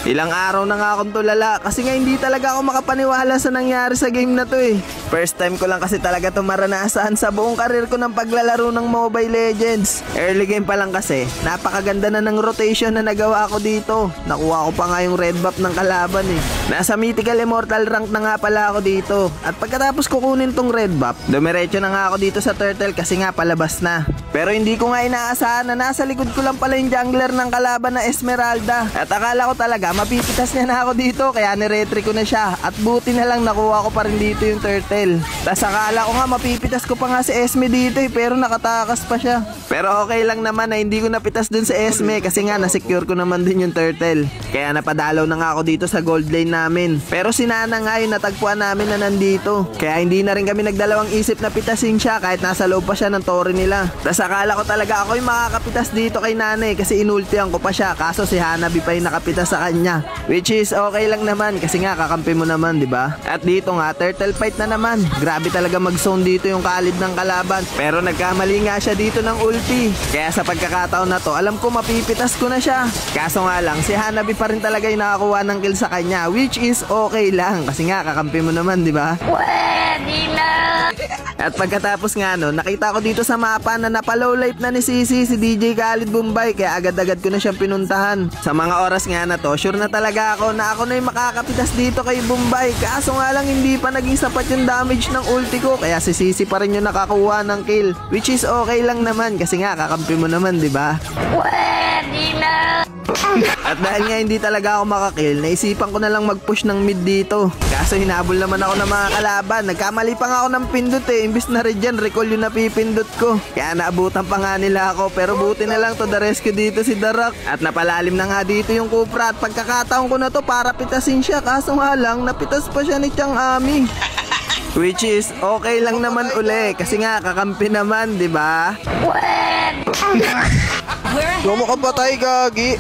Ilang araw na nga akong tulala kasi nga hindi talaga ako makapaniwala sa nangyari sa game na to eh. First time ko lang kasi talaga ito maranasan sa buong karir ko ng paglalaro ng Mobile Legends. Early game pa lang kasi, napakaganda na ng rotation na nagawa ko dito. Nakuha ko pa nga yung red buff ng kalaban eh. Nasa Mythical Immortal rank na nga pala ako dito. At pagkatapos kukunin tong red buff, dumiretso na nga ako dito sa turtle kasi nga palabas na. Pero hindi ko nga inaasahan na nasa likod ko lang pala yung jungler ng kalaban na Esmeralda. At akala ko talaga mapipitas niya na ako dito kaya niretry ko na siya. At buti na lang nakuha ko pa rin dito yung turtle. Tas akala ko nga mapipitas ko pa nga si Esme dito eh, pero nakatakas pa siya. Pero okay lang naman na hindi ko napitas dun sa Esme kasi nga nasecure ko naman din yung turtle. Kaya napadalaw na nga ako dito sa gold lane namin. Pero si Nana nga yung natagpuan namin na nandito. Kaya hindi na rin kami nagdalawang isip na pitasin siya kahit nasa loob pa siya ng torre nila. Tas akala ko talaga ako yung makakapitas dito kay Nana eh, kasi inultihan ko pa siya. Kaso si Hanabi pa yung nakapitas sa kanya. Which is okay lang naman kasi nga kakampi mo naman, di ba? At dito nga turtle fight na naman. Grabe talaga mag-zone dito yung kalid ng kalaban. Pero nagkamali nga siya dito ng ulti. Kaya sa pagkakataon na to, alam ko mapipitas ko na siya. Kaso nga lang, si Hanabi pa rin talaga yung nakakuha ng kill sa kanya, which is okay lang kasi nga kakampi mo naman, di ba? Pwede na. At pagkatapos nga no, nakita ko dito sa mapa na napalow life na ni Sisi si DJ Khaled Bombay, kaya agad-agad ko na siyang pinuntahan. Sa mga oras nga na to, sure na talaga ako na ako na yung makakapitas dito kay Bombay. Kaso nga lang hindi pa naging sapat yung damage ng ulti ko, kaya si Sisi pa rin yung nakakuha ng kill, which is okay lang naman kasi nga kakampi mo naman, di ba? Pwede na. At dahil nga hindi talaga ako makakill, naisipan ko na lang mag-push ng mid dito. Kaso hinabol naman ako ng mga kalaban. Nagkamali pa nga ako ng pindot eh. Imbis na regen, recall yung napipindot ko. Kaya naabutan pa nga nila ako. Pero buti na lang to the rescue dito si Darak. At napalalim na nga dito yung Kupra. At pagkakataon ko na to para pitasin siya. Kaso nga lang, napitas pa siya ni Chang Ami. Which is okay lang naman uli. Kasi nga kakampi naman, di ba? Huwag mo kapatay, gagi.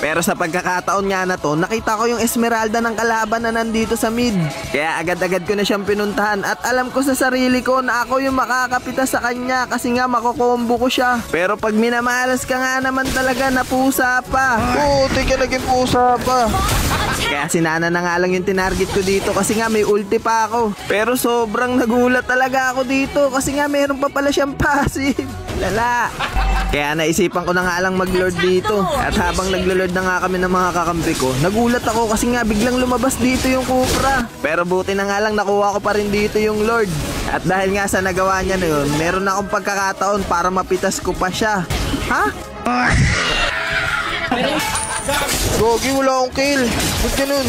Pero sa pagkakataon nga na to, nakita ko yung Esmeralda ng kalaban na nandito sa mid. Kaya agad-agad ko na siyang pinuntahan. At alam ko sa sarili ko na ako yung makakapitas sa kanya kasi nga makokombo ko siya. Pero pag minamalas ka nga naman talaga, napusa pa. Oo, tika naging pusa pa. Kaya sinana na nga lang yung tinarget ko dito kasi nga may ulti pa ako. Pero sobrang nagulat talaga ako dito kasi nga meron pa pala siyang passive. Lala. Kaya naisipan ko na nga lang mag-lord dito. At habang naglo-lord na nga kami ng mga kakampi ko, nagulat ako kasi nga biglang lumabas dito yung Kupra. Pero buti na nga lang nakuha ko pa rin dito yung lord. At dahil nga sa nagawa niya na yun, meron akong pagkakataon para mapitas ko pa siya. Ha? Gogi, wala akong kill. Ba't ganun?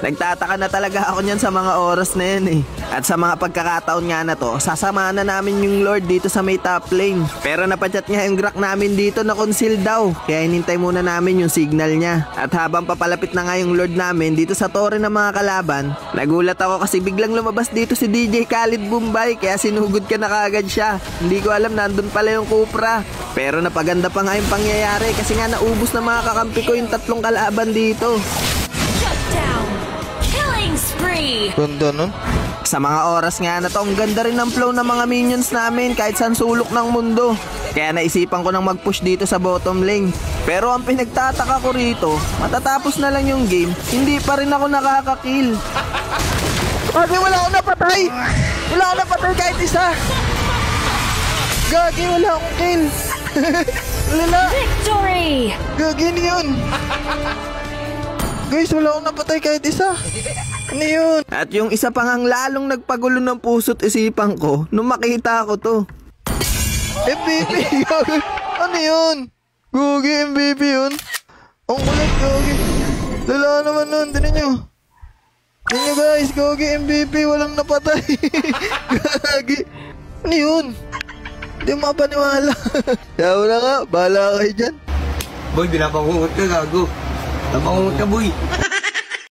Nagtataka na talaga ako niyan sa mga oras na yan eh. At sa mga pagkakataon nga na to, sasamahan na namin yung Lord dito sa may top lane. Pero napachat nga yung Grak namin dito na conceal daw. Kaya hinintay muna namin yung signal niya. At habang papalapit na nga yung Lord namin dito sa torre ng mga kalaban, nagulat ako kasi biglang lumabas dito si DJ Khaled Bombay. Kaya sinugod ka na kaagad siya. Hindi ko alam nandun pala yung Kupra. Pero napaganda pa nga yung pangyayari kasi nga naubos na mga kakampi ko yung 3 kalaban dito. Ganda nun. Sa mga oras nga na to, ang ganda rin ng flow ng mga minions namin kahit saan sulok ng mundo. Kaya naisipan ko nang mag-push dito sa bottom lane. Pero ang pinagtataka ko rito, matatapos na lang yung game, hindi pa rin ako nakakakill. Gagi, wala akong napatay. Wala akong napatay kahit isa. Gagi, wala akong kill. Lala. Victory! Gagi, ano yun? Guys, wala akong napatay kahit isa. Ano yun? At yung isa pang ang lalong nagpagulo ng puso't isipan ko nung makita ko to. MVP yun! Ano yun? Gogi, MVP yun? Ang kulit, Gogi. Lala naman nun, tinan nyo. Tinan nyo guys, Gogi, MVP, walang napatay. Gogi. Ano yun? Hindi mapaniwala. Kaya wala nga, bahala kayo dyan. Boy, binapangungot ka, gago. Napangungot ka, boy.